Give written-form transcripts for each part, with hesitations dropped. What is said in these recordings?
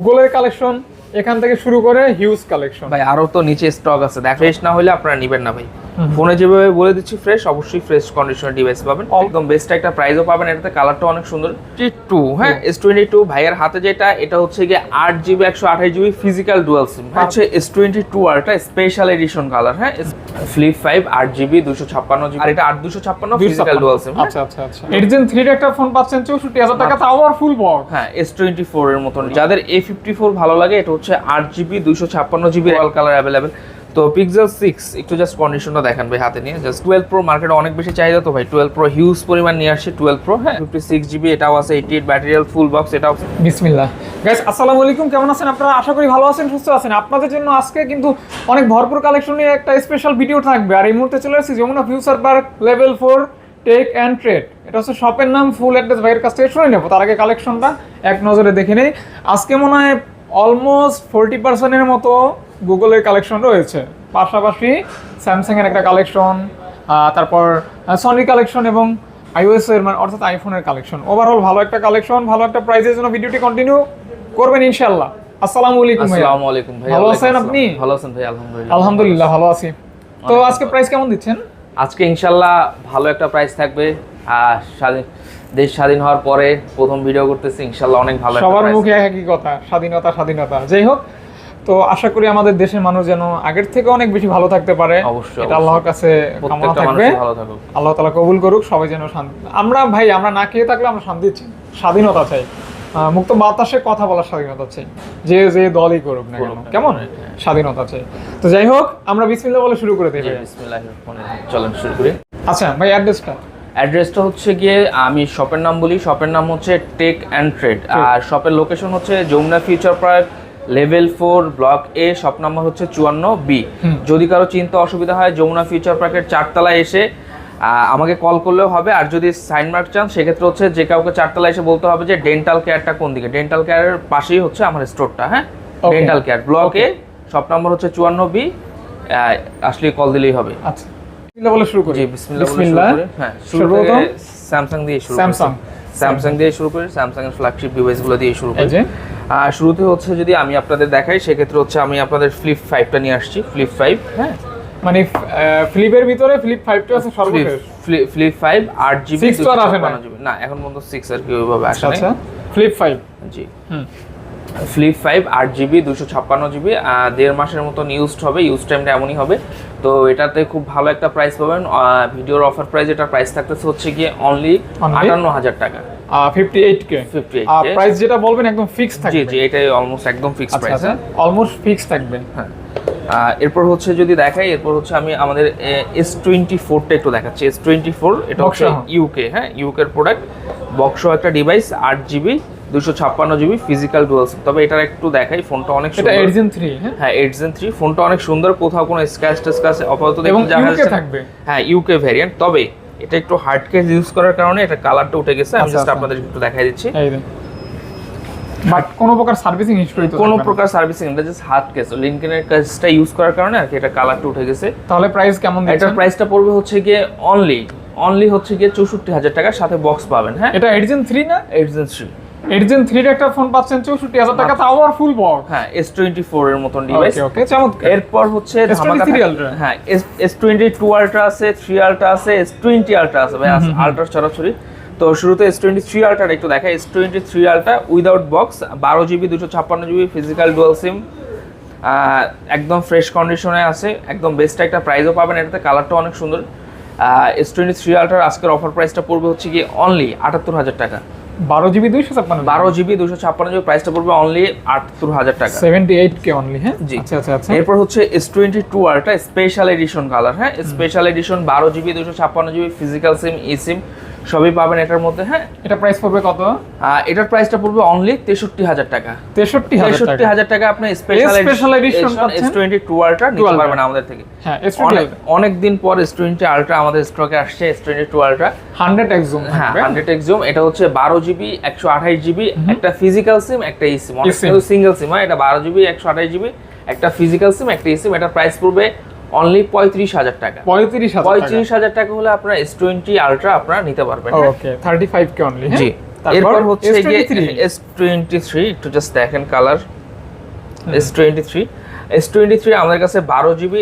গুগলের কালেকশন এখান থেকে শুরু করে হিউজ কালেকশন। ভাই আরো তো নিচে স্টক আছে, দেখ ফ্রেশ না হলে আপনারা নেবেন না ভাই। ফোনে যেভাবে বলে দিচ্ছি ফ্রেশ, অবশ্যই ফ্রেশ কন্ডিশনের ডিভাইস পাবেন, একদম বেস্ট একটা প্রাইসও পাবেন। এটাতে কালারটা অনেক সুন্দর। T2 হ্যাঁ, S22 ভাইয়ের হাতে যেটা, এটা হচ্ছে গিয়ে 8GB 128GB ফিজিক্যাল ডুয়াল সিম। হচ্ছে S22 ultra special edition colour. হ্যাঁ, ফ্লিপ 5 8GB 256GB, আর এটা 8256 ফিজিক্যাল ডুয়াল সিম। আচ্ছা আচ্ছা আচ্ছা। Edgen 3 এর একটা ফোন পাচ্ছেন 64000 টাকা, তাও আর ফুল বক্স। হ্যাঁ, S24 এর মতন। যাদের A54 ভালো লাগে, এটা হচ্ছে 8GB 256GB royal colour available. তো পিক্সেল 6 একটু জাস্ট কন্ডিশনটা দেখেন ভাই হাতে নিয়ে। জাস্ট 12 প্রো মার্কেটে অনেক বেশি চাহিদা, তো ভাই 12 প্রো হিউজ পরিমাণ নিয়ে আসছে। 12 প্রো হ্যাঁ 56GB, এটাও আছে 88 ব্যাটারিয়াল ফুল বক্স। এটাও বিসমিল্লাহ গাইস, আসসালামু আলাইকুম, কেমন আছেন আপনারা? আশা করি ভালো আছেন, সুস্থ আছেন। আপনাদের জন্য আজকে কিন্তু অনেক ভরপুর কালেকশন নিয়ে একটা স্পেশাল ভিডিও থাকবে। আর এই মুহূর্তে চলে আসছি Jamuna future park level 4 tech and trade. এটা হচ্ছে শপের নাম, ফুল অ্যাড্রেস ভাইয়ের কাছ থেকে শুনে নেবো। তার আগে কালেকশনটা এক নজরে দেখে নেই। আজকে মনে হয় অলমোস্ট 40% এর মতো গুগলের কালেকশন রয়েছে, পাশাপাশি স্যামসাং এর একটা কালেকশন, তারপর সনি কালেকশন এবং iOS এর মানে অর্থাৎ আইফোনের কালেকশন। ওভারঅল ভালো একটা কালেকশন, ভালো একটা প্রাইসের জন্য ভিডিওটি কন্টিনিউ করবেন ইনশাআল্লাহ। আসসালামু আলাইকুম ভাই। আসসালামু আলাইকুম ভাই। ভালো আছেন আপনি? ভালো আছেন ভাই? আলহামদুলিল্লাহ। আলহামদুলিল্লাহ ভালো আছি। তো আজকে প্রাইস কেমন দিচ্ছেন? আজকে ইনশাআল্লাহ ভালো একটা প্রাইস থাকবে। দেশ স্বাধীন হওয়ার পরে প্রথম ভিডিও করতেছি, ইনশাআল্লাহ অনেক ভালো একটা সবার প্রাইস। মুখে একই কথা, স্বাধীনতা স্বাধীনতা। যাই হোক, তো আশা করি আমাদের দেশের মানুষ যেন আগের থেকে অনেক বেশি ভালো থাকতে পারে। অবশ্যই, এটা আল্লাহর কাছে কামনা প্রত্যেকটা থাকবে। মানুষ ভালো থাকুক। আল্লাহ তাআলা কবুল করুক, সবাই যেন শান্তি। আমরা ভাই, আমরা না খেয়ে থাকলে আমরা শান্তি চাই, স্বাধীনতা চাই, মুক্ত বাতাসে কথা বলার স্বাধীনতা চাই, যে যে দলই করুক না কেন, কেমন স্বাধীনতা চাই। তো যাই হোক, আমরা বিসমিল্লাহ বলে শুরু করে দিই। বিসমিল্লাহির রহমানির রহিম। চলেন শুরু করি। আচ্ছা ভাই, অ্যাড্রেসটা? অ্যাড্রেসটা হচ্ছে গিয়ে, আমি শপের নাম বলি, শপের নাম হচ্ছে টেক অ্যান্ড ট্রেড। আর শপের লোকেশন হচ্ছে Jamuna future park level 4 block A, shop number হচ্ছে 54B। যদি কারো চিন্তা অসুবিধা হয়, যমুনা ফিউচার পার্কের 4 তলায় এসে আমাকে কল করলেও হবে। আর যদি সাইন মার্ক চান, সেক্ষেত্রে হচ্ছে যে কাউকে 4 তলায় এসে বলতে হবে যে ডেন্টাল কেয়ারটা কোন দিকে। ডেন্টাল কেয়ারের পাশেই হচ্ছে আমার স্টোরটা। হ্যাঁ, dental care block A, shop number হচ্ছে 54B। আসলে কল দিলেই হবে। আচ্ছা, বিসমিল্লাহ বলে শুরু করি। জি, বিসমিল্লাহ বলে শুরু করি। হ্যাঁ, শুরু থেকে স্যামসাং দিয়ে শুরু করি। স্যামসাং দিয়ে শুরু করি, স্যামসাং এর ফ্ল্যাগশিপ ডিভাইসগুলো দিয়ে শুরু করি। শুরুতে হচ্ছে যদি আমি আপনাদের দেখাই, সেক্ষেত্রে হচ্ছে আমি আপনাদের ফ্লিপ 5টা নিয়ে আসছি। ফ্লিপ 5 হ্যাঁ, মানে ফ্লিপের ভিতরে ফ্লিপ 5টা আছে সর্বশেষ। ফ্লিপ 5 8GB 256GB না, এখন পর্যন্ত 6 আর কি ওইভাবে আসে নাই। আচ্ছা, ফ্লিপ 5 জি, ফ্লিপ 5 8GB 256GB, 1.5 মাসের মতো ইউজড হবে। ইউজ টাইমটা এমনই হবে। তো এটাতে খুব ভালো একটা প্রাইস পাবেন। ভিডিওর অফার প্রাইস, এটার প্রাইস থাকতেছে হচ্ছে গিয়ে অনলি 58,000 টাকা। 58K। প্রাইস যেটা বলবেন একদম ফিক্স থাকবে? জি জি, এটাই অলমোস্ট একদম ফিক্স প্রাইস। অলমোস্ট ফিক্স থাকবে। হ্যাঁ, এরপর হচ্ছে যদি দেখাই, এরপর হচ্ছে আমি আমাদের S24টা একটু দেখাচ্ছি। S24 এটা হচ্ছে ইউকে। হ্যাঁ, ইউকের প্রোডাক্ট, বক্স একটা device, 8GB 256GB physical dual SIM. তবে এটার একটু দেখাই, ফোনটা অনেক সুন্দর। এটা Edgen 3। হ্যাঁ, Edgen 3 ফোনটা অনেক সুন্দর, কোথাও কোনো স্ক্র্যাচ টেস্ক্র্যাচ আপাতত এবং দেখা ইউকে যাচ্ছে থাকবে। হ্যাঁ, ইউকে ভেরিয়েন্ট। তবে এটা একটু হার্ড কেস ইউজ করার কারণে এটা কালারটা উঠে গেছে। আমি জাস্ট আপনাদের একটু দেখাই দিচ্ছি। বাট কোনো প্রকার সার্ভিসিং হিস্টরি তো কোনো প্রকার সার্ভিসিং, এটা জাস্ট হার্ড কেস, লিংকেনের কাজটা ইউজ করার কারণে আর কি এটা কালারটা উঠে গেছে। তাহলে প্রাইস কেমন দিচ্ছেন? এটার প্রাইসটা পড়বে হচ্ছে গিয়ে অনলি হচ্ছে গিয়ে 64,000 টাকা, সাথে বক্স পাবেন। হ্যাঁ, এটা Edgen 3 না? Edgen 3। Edgen 3 এর একটা ফোন পাচ্ছেন 64,000 টাকা, তাও আর ফুল বক্স। হ্যাঁ, S24 এর মতন ডিভাইস। ওকে, চমৎকার। এরপর হচ্ছে S23 আলট্রা। হ্যাঁ, S22 আলট্রা আছে, 3 আলট্রা আছে, S20 আলট্রা আছে ভাই, আলট্রা ছড়াছড়ি। তো শুরুতে S23 আলট্রাটা একটু দেখাই। S23 ultra without box, 12GB 256GB physical dual SIM, একদম ফ্রেশ কন্ডিশনে আছে, একদম বেস্ট একটা প্রাইসও পাবেন। এটাতে কালারটা অনেক সুন্দর। S23 আলট্রার আজকের অফার প্রাইসটা পড়বে হচ্ছে গিয়ে অনলি 78,000 টাকা। 12GB 256 প্রাইসটা পড়বে অনলি 78,000 টাকা। 78K only. হ্যাঁ, জি। আচ্ছা আচ্ছা আচ্ছা। এরপর হচ্ছে S22 ultra special edition colour. হ্যাঁ, special edition 12GB 256GB physical SIM, eSIM সবই পাবেন এটার মধ্যে। হ্যাঁ, এটা প্রাইস পড়বে কত? এটার প্রাইসটা পড়বে অনলি 63,000 টাকা। 63,000 টাকা আপনি স্পেশাল এডিশন S22 আলট্রা নিতে পারবেন আমাদের থেকে। হ্যাঁ, অনেক দিন পর S20 আলট্রা আমাদের স্টকে আসছে। S22 ultra 100x zoom. হ্যাঁ, 100x জুম। এটা হচ্ছে 12GB 128GB, একটা ফিজিক্যাল সিম, একটা ই সিম। অনেক সিঙ্গেল সিম। এটা 12GB 128GB, একটা ফিজিক্যাল সিম, একটা ই সিম। এটার প্রাইস পড়বে অনলি 35,000 টাকা। 35,000 টাকা হলে আপনারা S20 আলট্রা আপনারা নিতে পারবেন। ওকে, 35K অনলি। জি, এরপর হচ্ছে S23 একটু জাস্ট দেখেন কালার S23 আমাদের কাছে 12GB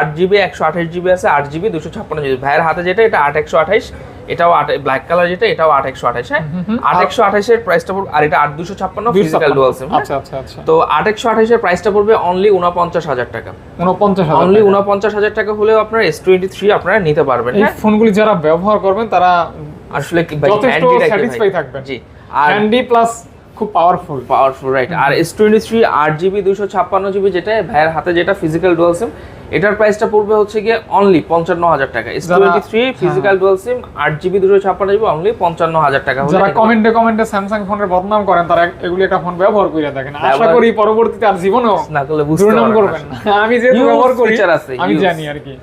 8GB 128GB আছে 8GB 256GB ভাইয়ের হাতে যেটা এটা 8128 এটাও 8 ব্ল্যাক কালার যেটা এটাও 8128 হ্যাঁ 8128 এর প্রাইসটা পড়বে আর এটা 8256 ফিজিক্যাল ডুয়াল সিম আচ্ছা আচ্ছা আচ্ছা তো 8128 এর প্রাইসটা পড়বে অনলি 49000 টাকা 49000 অনলি 49000 টাকা হলেও আপনার S23 আপনারা নিতে পারবেন এই হ্যাঁ ফোনগুলি যারা ব্যবহার করবেন তারা আসলে কি যথেষ্ট স্যাটিসফাই থাকবেন জি আর হ্যান্ডি প্লাস খুব পাওয়ারফুল রাইট আর S23 8GB 256GB যেটা ভাইয়ের হাতে যেটা ফিজিক্যাল ডুয়াল সিম এটার প্রাইসটা পড়বে হচ্ছে গিয়ে অনলি 55000 টাকা S23 ফিজিক্যাল ডুয়াল সিম 8GB 256GB অনলি 55000 টাকা হলে যারা কমেন্টে স্যামসাং ফোনের বদনাম করেন তারা এগুলি একটা ফোন ব্যবহার করে দেখেন আশা করি পরবর্তীতে আর জীবনেও না করলে বুঝতে করবেন না আমি যেহেতু ব্যবহার করি আমি use জানি আর কি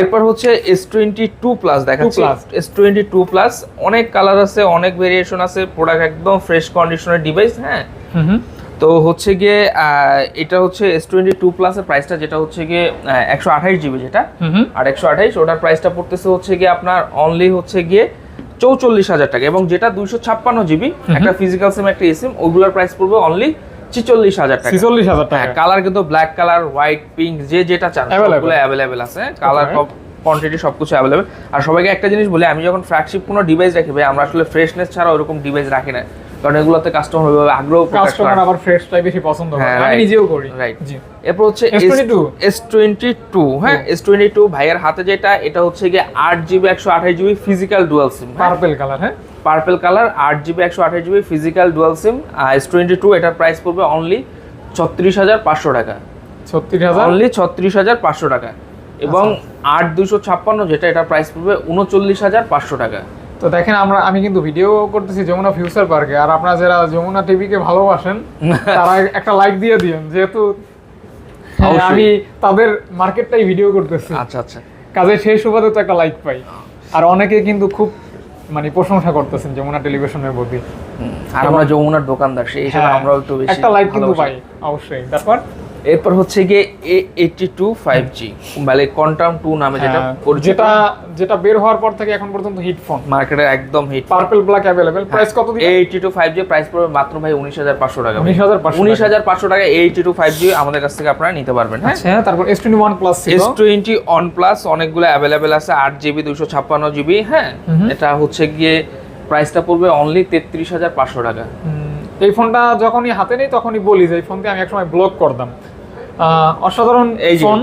এরপর হচ্ছে S22 প্লাস দেখাচ্ছি S22 প্লাস অনেক কালার আছে অনেক ভেরিয়েশন আছে প্রোডাক্ট একদম ফ্রেশ কন্ডিশনের ডিভাইস হ্যাঁ তো হচ্ছে গিয়ে এটা হচ্ছে S22 প্লাস এর প্রাইসটা যেটা হচ্ছে গিয়ে 128GB যেটা আর 128 ওটার প্রাইসটা পড়তেছে হচ্ছে গিয়ে আপনার অনলি হচ্ছে গিয়ে 44000 টাকা এবং যেটা 256GB একটা ফিজিক্যাল সিম একটা এসিম ওগুলোর প্রাইস পড়বে অনলি 44000 টাকা 44000 টাকা কালার কিন্তু ব্ল্যাক কালার হোয়াইট পিঙ্ক যে যেটা চান সবগুলো अवेलेबल আছে কালার কোয়ান্টিটি সবকিছু अवेलेबल আর সবাইকে একটা জিনিস বলি আমি যখন ফ্ল্যাগশিপ কোনো ডিভাইস রাখি ভাই আমরা আসলে ফ্রেশনেস ছাড়া ওরকম ডিভাইস রাখি না কারণ এগুলোতে কাস্টমার হবে আগ্রহ প্রকাশ করে কাস্টমার আবার ফ্রেশটাই বেশি পছন্দ করে আমি নিজেও করি রাইট জি এরপর হচ্ছে S22 হ্যাঁ S22 ভাইয়ের হাতে যেটা এটা হচ্ছে গিয়ে 8GB 128GB physical dual SIM purple colour হ্যাঁ purple colour 8GB 128GB physical dual SIM S22 এটার প্রাইস পড়বে অনলি 36500 টাকা 36000 অনলি 36500 টাকা এবং 8256 যেটা এটার প্রাইস পড়বে 39500 টাকা তো দেখেন আমি কিন্তু ভিডিও করতেছি যমুনা ফিউচার পার্কে আর আপনারা যারা যমুনা টিভিকে ভালোবাসেন তারা একটা লাইক দিয়ে দিন যেহেতু আমি তাদের মার্কেটটাই ভিডিও করতেছি আচ্ছা আচ্ছা কাজে সেই সুবাদে তো একটা লাইক পাই আর অনেকে কিন্তু খুব মানে প্রশংসা করতেছেন যমুনা টেলিভিশনের প্রতি আর আমরা যমুনার দোকানদার সেই হিসেবে আমরাও একটু বেশি একটা লাইক কিন্তু পাই অবশ্যই তারপর এরপর হচ্ছে গিয়ে A82 5G মানে কোয়ান্টাম 2 নামে যেটা যেটা বের হওয়ার পর থেকে এখন পর্যন্ত হিট ফোন মার্কেটে একদম hit purple black available price কত দিন A82 5G প্রাইস পড়বে মাত্র ভাই 19500 টাকা 19500 টাকা A82 5G আমাদের কাছ থেকে আপনারা নিতে পারবেন হ্যাঁ আচ্ছা তারপর S21 প্লাস ছিল S21 প্লাস অনেকগুলো अवेलेबल আছে 8GB 256GB হ্যাঁ এটা হচ্ছে গিয়ে প্রাইসটা পড়বে অনলি 33500 টাকা এই ফোনটা যখনই হাতে নেই তখনই বলি যে এই ফোনটি আমি একসময় ব্লক করতাম অসাধারণ ফোন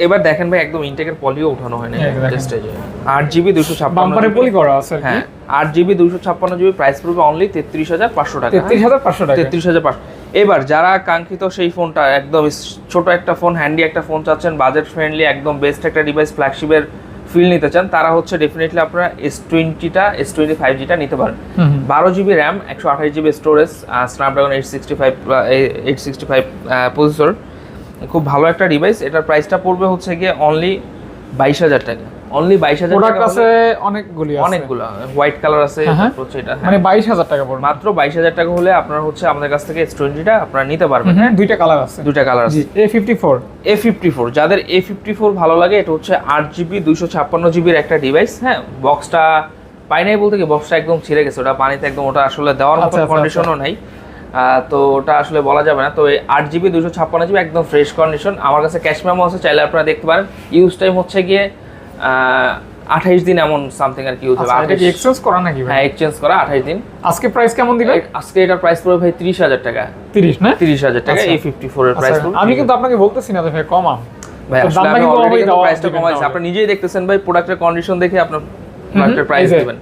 এবার দেখেন ভাই একদম ইনটেকের পলিও উঠানো হয় না জাস্ট এই যে 8GB 256 বাম্পারে পলি করা আছে হ্যাঁ 8GB 256GB প্রাইস পড়বে অনলি 33500 টাকা 33500 টাকা 33500 এবার যারা কাঙ্ক্ষিত সেই ফোনটা একদম ছোট একটা ফোন হ্যান্ডি একটা ফোন চাচ্ছেন বাজেট ফ্রেন্ডলি একদম বেস্ট একটা ডিভাইস ফ্ল্যাগশিপের ফিল নিতে চান তারা হচ্ছে ডেফিনেটলি আপনারা S25Gটা নিতে পারেন 12GB RAM 128GB storage Snapdragon 865 processor খুব ভালো একটা ডিভাইস এটার প্রাইসটা পড়বে হচ্ছে গিয়ে অনলি 22000 টাকা অনলি 22000 প্রোডাক্ট আছে অনেকগুলো হোয়াইট কালার আছে হচ্ছে এটা মানে 22000 টাকা পড়বে মাত্র 22000 টাকা হলে আপনারা হচ্ছে আমাদের কাছ থেকে S20টা আপনারা নিতে পারবেন হ্যাঁ দুইটা কালার আছে জি A54 যাদের A54 ভালো লাগে এটা হচ্ছে 8GB 256GB এর একটা ডিভাইস হ্যাঁ বক্সটা পাই নাই বলতে কি বক্সটা একদম ছিঁড়ে গেছে ওটা পানিতে একদম ওটা আসলে দেওয়ার মতো কন্ডিশনও নাই তো ওটা আসলে বলা যাবে না তো এই 8GB 256GB একদম ফ্রেশ কন্ডিশন আমার কাছে ক্যাশ মেমো আছে চাইলে আপনারা দেখতে পারেন ইউজ টাইম হচ্ছে গিয়ে 28 দিন এমন সামথিং আর কি ইউজ হবে এটা কি এক্সচেঞ্জ করা নাকি ভাই হ্যাঁ এক্সচেঞ্জ করা 28 দিন আজকে প্রাইস কেমন দিবে আজকে এটার প্রাইস পড়বে ভাই 30000 টাকা 30 না 30000 টাকা A54 এর প্রাইস পড়বে আমি কিন্তু আপনাকে বলতেছি না যে ভাই কমাম ভাই আসলে আমি অলরেডি প্রাইসটা কমাইছি আপনি নিজেই দেখতেছেন ভাই প্রোডাক্টের কন্ডিশন দেখে আপনার প্রোডাক্টের প্রাইস দিবেন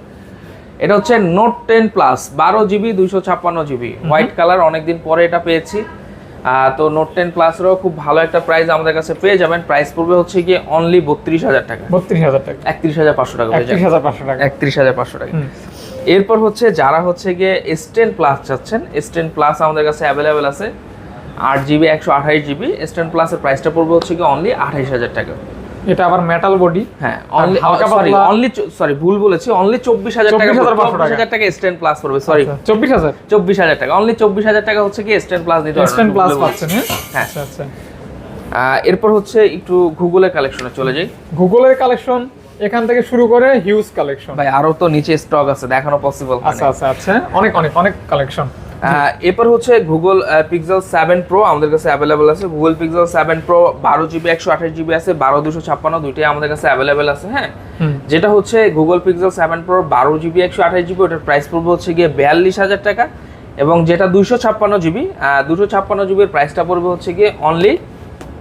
এটা হচ্ছে note 10 plus 12GB 256GB white colour অনেকদিন পরে এটা পেয়েছি তো নোট 10 প্লাসেরও খুব ভালো একটা প্রাইস আমাদের কাছে পেয়ে যাবেন প্রাইস পড়বে হচ্ছে গিয়ে অনলি 32000 টাকা 31500 টাকা 31500 টাকা এরপর হচ্ছে যারা হচ্ছে গিয়ে S10 প্লাস চাচ্ছেন S10 প্লাস আমাদের কাছে अवेलेबल আছে 8GB 128GB S10 প্লাসের প্রাইসটা পড়বে হচ্ছে গিয়ে অনলি 28000 টাকা এটা আবার মেটাল বডি হ্যাঁ অনলি সরি ভুল বলেছি অনলি 24000 টাকা 24000 টাকা S10 প্লাস পড়বে সরি 24000 টাকা অনলি 24000 টাকা হচ্ছে কি S10 প্লাস নিতে পারবেন S10 প্লাস পাচ্ছেন হ্যাঁ আচ্ছা এরপর হচ্ছে একটু গুগলের কালেকশনে চলে যাই গুগলের কালেকশন এখান থেকে শুরু করে হিউজ কালেকশন। ভাই আরো তো নিচে স্টক আছে, দেখানো পসিবল হয় না। আচ্ছা আচ্ছা আচ্ছা, অনেক অনেক অনেক কালেকশন। এরপর হচ্ছে গুগল পিক্সেল 7 প্রো আমাদের কাছে অ্যাভেলেবল আছে। Google pixel 7 pro 12GB 128GB আছে, 12 256 দুইটাই আমাদের কাছে অ্যাভেলেবল আছে। হ্যাঁ, যেটা হচ্ছে Google pixel 7 pro 12GB 128GB, ওটার প্রাইস পড়বে হচ্ছে গিয়ে 42,000 টাকা। এবং যেটা 256GB 256GB এর প্রাইসটা পড়বে হচ্ছে গিয়ে অনলি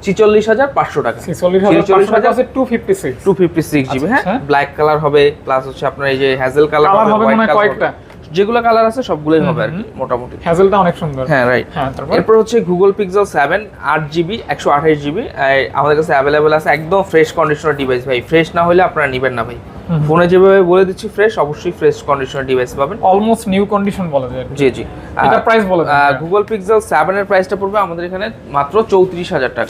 46,500 টাকা। 46,500 আছে 256 GB। হ্যাঁ, ব্ল্যাক কালার হবে, প্লাস হচ্ছে আপনার এই যে হ্যাজেল কালার হবে, মনে হয় কয়েকটা যেগুলো কালার আছে সবগুলোই হবে আর কি মোটামুটি। হ্যাজেলটা অনেক সুন্দর। হ্যাঁ রাইট। এরপর হচ্ছে গুগল পিক্সেল 7 8GB 128GB আমাদের কাছে অ্যাভেলেবল আছে। একদম ফ্রেশ কন্ডিশনার ডিভাইস ভাই, ফ্রেশ না হলে আপনারা নেবেন না ভাই। ফোনে যেভাবে বলে দিচ্ছি ফ্রেশ, অবশ্যই ফ্রেশ কন্ডিশনার ডিভাইস পাবেন, অলমোস্ট নিউ কন্ডিশন বলা যায়। জি জি। এটা প্রাইস বলে দেন। গুগল পিক্সেল 7 এর প্রাইসটা পড়বে আমাদের এখানে মাত্র 34,000 টাকা।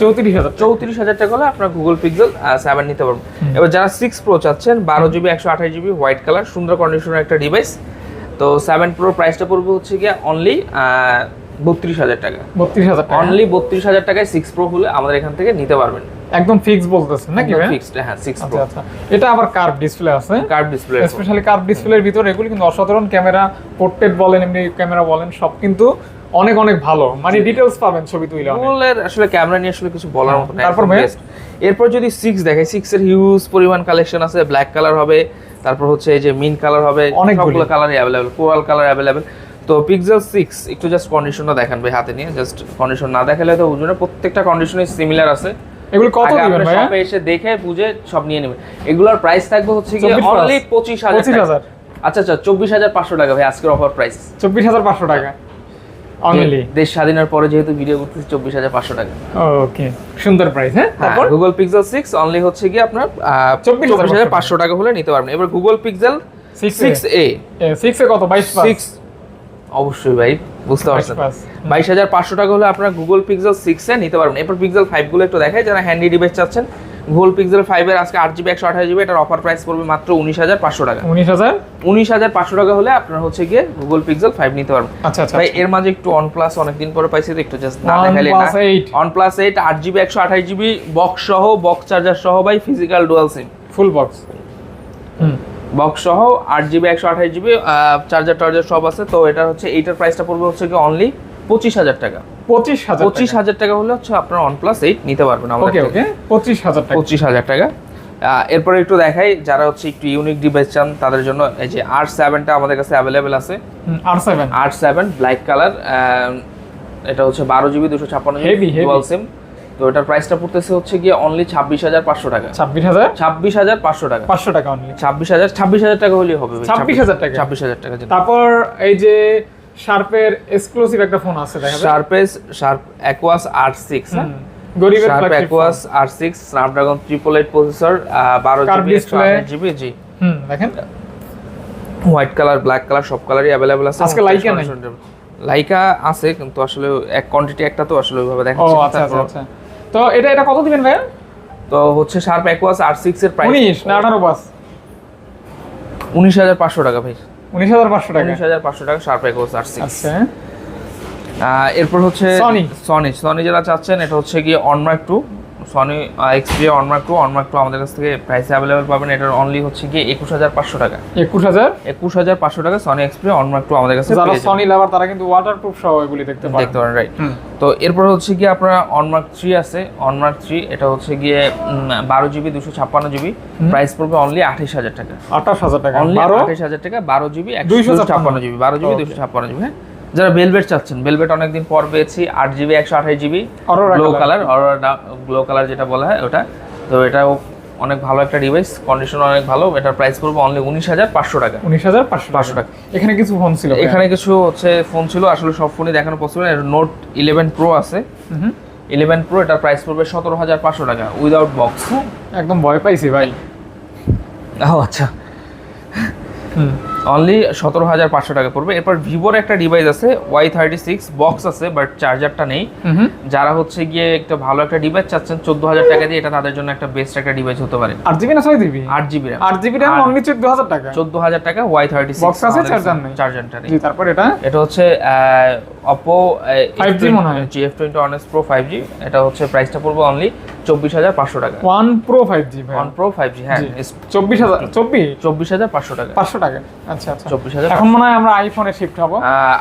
34,000 টাকা হলে আপনারা গুগল পিক্সেল 7 নিতে পারবেন। এবার যারা 6 প্রো চাচ্ছেন 12GB 128GB হোয়াইট কালার সুন্দর কন্ডিশনার একটা ডিভাইস, তো 7 প্রো প্রাইসটা পড়বে হচ্ছে গিয়ে অনলি 32,000 টাকা। 32,000 টাকা, অনলি 32,000 টাকায় 6 প্রো হলে আমাদের এখান থেকে নিতে পারবেন। একদম ফিক্স বলতেছেন নাকি ভাই? ফিক্সড, হ্যাঁ 6 প্রো। আচ্ছা, এটা আবার কার্ভ ডিসপ্লে আছে। কার্ভ ডিসপ্লে, স্পেশালি কার্ভ ডিসপ্লের ভিতরে এগুলো কিন্তু অসাধারণ ক্যামেরা, পোর্ট্রেট বলেন এমনি ক্যামেরা বলেন সব কিন্তু অনেক অনেক ভালো, মানে ডিটেইলস পাবেন ছবি তুলে। গুগলের আসলে ক্যামেরা নিয়ে আসলে কিছু বলার মতো না। তারপর এরপর যদি 6 দেখাই, 6 এর হিউজ পরিমাণ কালেকশন আছে। ব্ল্যাক কালার হবে, তারপর হচ্ছে এই যে মিন্ট কালার হবে, সবগুলো কালারই अवेलेबल, কোরাল কালার अवेलेबल। তো পিক্সেল 6 একটু জাস্ট কন্ডিশনটা দেখেন ভাই হাতে নিয়ে, জাস্ট কন্ডিশন না দেখালে তো বুঝবেন না, প্রত্যেকটা কন্ডিশনই সিমিলার আছে। এগুলো কত দিবেন ভাই? শপে এসে দেখে বুঝে সব নিয়ে নেবেন। এগুলোর প্রাইস থাকবে হচ্ছে কি অনলি 25,000। আচ্ছা আচ্ছা 24,500 টাকা ভাই আজকের অফার প্রাইস। 24,500 টাকা অনলি। দেশ স্বাধীনের পরে যেহেতু ভিডিও করতেছি 24,500 টাকা। ওকে, সুন্দর প্রাইস। হ্যাঁ, তারপর গুগল পিক্সেল 6 অনলি হচ্ছে কি আপনার 24,500 টাকা হলে নিতে পারবেন। এবার গুগল পিক্সেল 6a 6 এ কত? 22 অবশ্যই ভাই বুঝতে পারছেন, 22,500 টাকা হলে আপনারা গুগল পিক্সেল 6 এ নিতে পারবেন। এরপর পিক্সেল 5 গুলো একটু দেখাই, যারা হ্যান্ডি ডিভাইস চাচ্ছেন। গুগল পিক্সেল 5 এর আজকে 8GB 128GB, এটার অফার প্রাইস পড়বে মাত্র 19,500 টাকা। 19,500 টাকা হলে আপনারা হচ্ছে গিয়ে গুগল পিক্সেল 5 নিতে পারবেন। আচ্ছা আচ্ছা ভাই এর মাঝে একটু OnePlus অনেকদিন পরে পাইছি, তো একটু জাস্ট না দেখাইলে না। OnePlus 8 8GB 128GB বক্স সহ, বক্স চার্জার সহ ভাই, ফিজিক্যাল ডুয়াল সিম ফুল বক্স, বক্স সহ 8GB 128GB চার্জার সব আছে। তো এটা হচ্ছে এইটার প্রাইসটা পড়বে হচ্ছে কি অনলি 25,000 টাকা। 25,000 টাকা হলে হচ্ছে আপনারা OnePlus 8 নিতে পারবেন আমাদের। ওকে ওকে, 25,000 টাকা। এরপরে একটু দেখাই, যারা হচ্ছে একটু ইউনিক ডিভাইস চান তাদের জন্য এই যে R7 টা আমাদের কাছে अवेलेबल আছে। R7 ব্ল্যাক কালার, এটা হচ্ছে 12GB 256GB ডুয়াল সিম। তো এটার প্রাইসটা পড়তেছে হচ্ছে গিয়ে অনলি 26,500 টাকা। 26,500 টাকা, 500 টাকা অনলি। 26,000 টাকা হলেই হবে। 26,000 টাকা। তারপর এই যে শার্পের এক্সক্লুসিভ একটা ফোন আছে দেখা যায়, শার্প অ্যাকুয়াস R6। হ্যাঁ, গরিবের sharp aqueous R6 Snapdragon 888 processor, 12GB 128GB। জি দেখেন হোয়াইট কালার, ব্ল্যাক কালার সব কালারই अवेलेबल আছে। আজকে লাইকা নাই, লাইকা আছে কিন্তু আসলে এক কোয়ান্টিটি একটা, তো আসলে ওইভাবে দেখা যাচ্ছে। ও আচ্ছা আচ্ছা। তো এটা কত দিবেন ভাই? তো হচ্ছে শার্প অ্যাকুয়াস R6 এর প্রাইস 19 না 18 বাস? 19,500 টাকা ভাই। 19,500 টাকা, 19,500 টাকা শার্প অ্যাকুয়াস R6। আচ্ছা। এরপর হচ্ছে সনি যারা চাচ্ছেন, এটা হচ্ছে গিয়ে অনমার্ক 2 সনি এক্সপিরিয়া অনমার্ক 2 আমাদের কাছ থেকে প্রাইসে अवेलेबल পাবেন। এটার অনলি হচ্ছে গিয়ে 21,500 টাকা। 21,500 টাকা সনি এক্সপিরিয়া অনমার্ক 2 আমাদের কাছে। যারা সনি লাভার তারা কিন্তু ওয়াটারপ্রুফ সহ এগুলি দেখতে পারেন, রাইট। তো এরপর হচ্ছে গিয়ে আপনারা অনমার্ক 3 আছে। অনমার্ক 3 এটা হচ্ছে গিয়ে 12GB 256GB, প্রাইস পড়বে অনলি 28,000 টাকা। 28,000 টাকা, অনলি 28,000 টাকা, 12GB 256GB, 12GB 256GB। হ্যাঁ, যারা ভেলভেট চাচ্ছেন, ভেলভেট অনেকদিন পর পেয়েছি, 8GB 128GB গ্লো কালার যেটা বলা হয় ওটা। তো এটাও অনেক ভালো একটা ডিভাইস, কন্ডিশন অনেক ভালো। এটার প্রাইস পড়বে অনলি 19,500 টাকা। 19,500 টাকা। এখানে কিছু ফোন ছিল, ফোন ছিল, আসলে সব ফোনই দেখানো পসিবল। নোট 11 প্রো আছে। 11 প্রো, এটার প্রাইস পড়বে 17,500 টাকা উইদাউট বক্স। একদম ভয় পাইছি ভাই। ও আচ্ছা। অনলি 17,500 টাকা পড়বে। এরপর ভিভোর একটা ডিভাইস আছে Y36 বক্স আছে বাট চার্জারটা নেই। যারা হচ্ছে গিয়ে একটা ভালো একটা ডিভাইস চাচ্ছেন 14,000 টাকা দিয়ে, এটা তাদের জন্য একটা বেস্ট একটা ডিভাইস হতে পারে। 8GB না 6GB? 8GB RAM। 8GB RAM only 14,000 টাকা। 14,000 টাকা Y36 বক্স আছে, চার্জার নেই। চার্জারটা নেই। জি, তারপর এটা হচ্ছে Oppo 5G মনে হয়। GF20 Honor Pro 5G। এটা হচ্ছে প্রাইসটা পড়বে অনলি 24,500 টাকা। One Pro 5G ভাই। One Pro 5G হ্যাঁ 24,500 টাকা। 500 টাকা। আচ্ছা আচ্ছা। 24,000। এখন মনে হয় আমরা আইফোনে শিফট হব।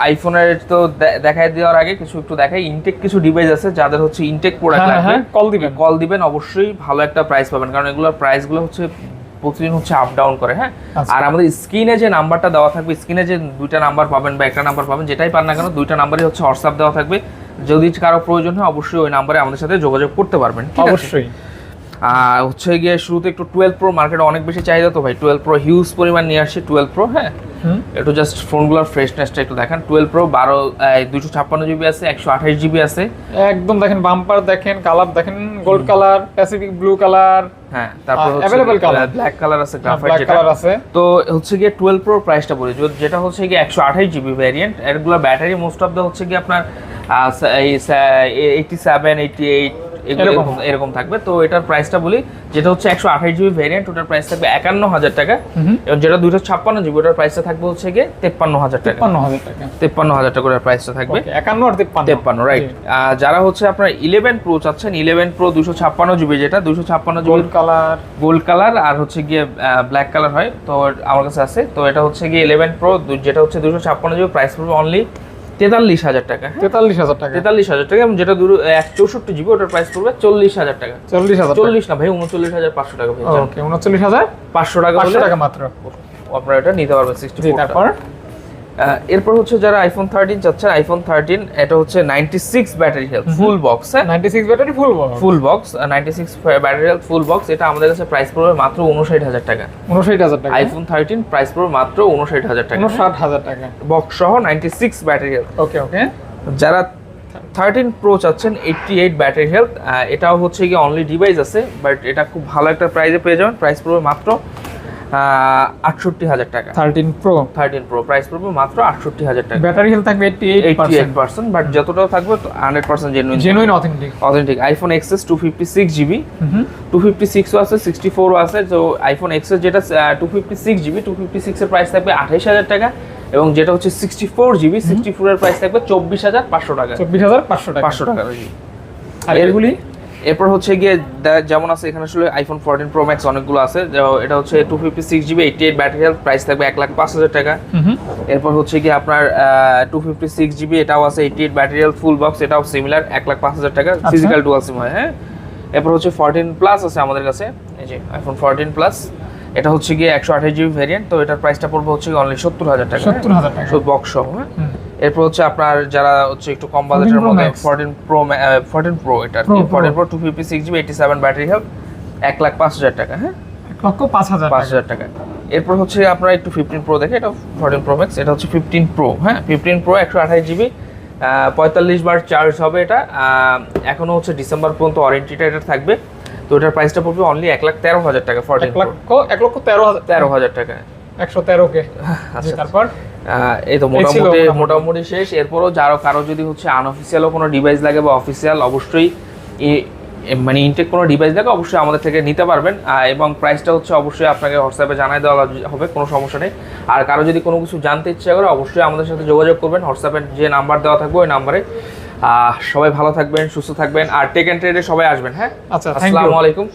আইফোনের তো দেখাই দেওয়ার আগে কিছু একটু দেখাই। ইনটেক কিছু ডিভাইস আছে যাদের হচ্ছে ইনটেক প্রোডাক্ট লাগবে, কল দিবেন অবশ্যই ভালো একটা প্রাইস পাবেন, কারণ এগুলোর প্রাইসগুলো হচ্ছে প্রতিদিন হচ্ছে আপ ডাউন করে। হ্যাঁ, আর আমাদের স্ক্রিনে যে নাম্বারটা দেওয়া থাকবে, স্ক্রিনে যে দুইটা নাম্বার পাবেন বা একটা নাম্বার পাবেন, যেটাই পান না কেন দুইটা নাম্বারই হচ্ছে হোয়াটসঅ্যাপ দেওয়া থাকবে। যদি কারো প্রয়োজন হয় অবশ্যই ওই নাম্বারে আমাদের সাথে যোগাযোগ করতে পারবেন। অবশ্যই। আর হচ্ছে গিয়ে শুরুতে একটু 12 Pro মার্কেটে অনেক বেশি চাহিদা, তো ভাই 12 Pro হিউজ পরিমাণ নিয়ে আসছে 12 Pro। হ্যাঁ, একটু জাস্ট ফোনগুলোর ফ্রেশনেসটা একটু দেখেন। 12 Pro 256GB আছে, 128GB আছে। একদম দেখেন, বাম্পার দেখেন, কালার দেখেন, gold colour, Pacific blue colour. হ্যাঁ, তারপর अवेलेबल কালার, ব্ল্যাক কালার আছে, গ্রাফাইট ব্ল্যাক কালার আছে। তো হচ্ছে গিয়ে 12 Pro প্রাইসটা বলি, যেটা হচ্ছে গিয়ে 128GB ভ্যারিয়েন্ট। এরগুলো ব্যাটারি মোস্ট অফ দা হচ্ছে গিয়ে আপনার 87 88 এরকম থাকবে। তো এটার প্রাইসটা বলি, যেটা হচ্ছে 128GB ভ্যারিয়েন্ট, ওটার প্রাইস থাকবে 51,000 টাকা। এবং যেটা 256GB ওটার প্রাইসটা থাকবে হচ্ছে গিয়ে 53,000 টাকা। 53,000 টাকা ওটার প্রাইসটা থাকবে। 51 আর 53, রাইট। যারা হচ্ছে আপনার 11 Pro চাচ্ছেন, 11 Pro 256GB, যেটা 256GB গোল্ড কালার আর হচ্ছে গিয়ে ব্ল্যাক কালার হয়, তো আমার কাছে আছে। তো এটা হচ্ছে গিয়ে 11 Pro যেটা হচ্ছে 256GB, প্রাইস পড়বে অনলি 43,000 টাকা। 43,000 টাকা, 43,000 টাকা। এবং যেটা 164GB ওটার প্রাইস পড়বে 40,000 টাকা। 40 না ভাই, 39,500 টাকা। ওকে, 39,500 টাকা, 500 টাকা মাত্র আপনারা এটা নিতে পারবেন 64। তারপর এরপর হচ্ছে যারা আইফোন 13 চাচ্ছেন, আইফোন 13 এটা হচ্ছে 96 battery health full box. 96 battery full box 96 battery health full box. এটা আমাদের কাছে প্রাইস পড়বে মাত্র 59,000 টাকা। 59,000 টাকা। আইফোন 13 প্রাইস পড়বে মাত্র 59,000 টাকা। 59,000 টাকা বক্স সহ 96 ব্যাটারি হেলথ। ওকে ওকে। যারা 13 Pro চাচ্ছেন 88 ব্যাটারি হেলথ, এটাও হচ্ছে কি অনলি ডিভাইস আছে, বাট এটা খুব ভালো একটা প্রাইসে পেয়ে যাবেন। প্রাইস পড়বে মাত্র 68,000 টাকা। 13 Pro প্রাইস পড়বে মাত্র 68,000 টাকা। ব্যাটারি হেলথ থাকবে 88%, বাট যতটাও থাকবে 100% genuine authentic. IPhone XS 256GB, 256 ও আছে, 64 ও আছে। তো আইফোন XS যেটা 256GB, 256 এর প্রাইস থাকবে 28,000 টাকা। এবং যেটা হচ্ছে 64GB, 64 এর প্রাইস থাকবে 24,500 টাকা। 24,500 টাকা। আর এরপর হচ্ছে গিয়ে যেমন আছে এখানে আসলে আইফোন 14 Pro Max অনেকগুলো আছে। এটা হচ্ছে 256GB, 88 ব্যাটারি হেলথ, প্রাইস থাকবে 1,05,000 টাকা। এরপর হচ্ছে গিয়ে আপনার 256GB, এটাও আছে, 88 ব্যাটারি হেলথ ফুল বক্স, এটাও সিমিলার 1,05,000 টাকা। ফিজিক্যাল ডুয়াল সিম হয়। হ্যাঁ, এরপর হচ্ছে 14 Plus আছে আমাদের কাছে, এই যে আইফোন 14 Plus। এটা হচ্ছে গিয়ে 128GB ভ্যারিয়েন্ট, তো এটার প্রাইসটা পড়বে হচ্ছে অনলি 70,000 টাকা। 70,000 টাকা শুধু বক্স সহ। এরপর হচ্ছে আপনার যারা হচ্ছে একটু কম বাজেটের মধ্যে 14 Pro এটা 14 Pro 256GB, 87 ব্যাটারি হেলথ, 1,05,000 টাকা। হ্যাঁ, 1,05,000 টাকা। এরপর হচ্ছে আপনারা একটু 15 Pro দেখে, এটা 14 Pro Max, এটা হচ্ছে 15 Pro। হ্যাঁ, 15 Pro 128GB, 45 বার চার্জ হবে এটা। এখনো হচ্ছে ডিসেম্বর পর্যন্ত ওয়ারেন্টিটা এটা থাকবে। তো এটার প্রাইসটা পড়বে অনলি 1,13,000 টাকা। 14 Pro 1,13,000 টাকা। 113 কে। তারপর এই তো মোটামুটি শেষ। এরপরও কারো যদি হচ্ছে আনঅফিসিয়ালও কোনো ডিভাইস লাগে বা অফিসিয়াল, অবশ্যই মানে ইনটেক কোনো ডিভাইস লাগে অবশ্যই আমাদের থেকে নিতে পারবেন। এবং প্রাইসটা হচ্ছে অবশ্যই আপনাকে হোয়াটসঅ্যাপে জানাই দেওয়া হবে, কোনো সমস্যা নেই। আর কারো যদি কোনো কিছু জানতে ইচ্ছা করে অবশ্যই আমাদের সাথে যোগাযোগ করবেন, হোয়াটসঅ্যাপের যে নাম্বার দেওয়া থাকবে ওই নাম্বারে। সবাই ভালো থাকবেন, সুস্থ থাকবেন, আর টেক এন্ড ট্রেডে সবাই আসবেন। হ্যাঁ, আচ্ছা, আসসালামু আলাইকুম।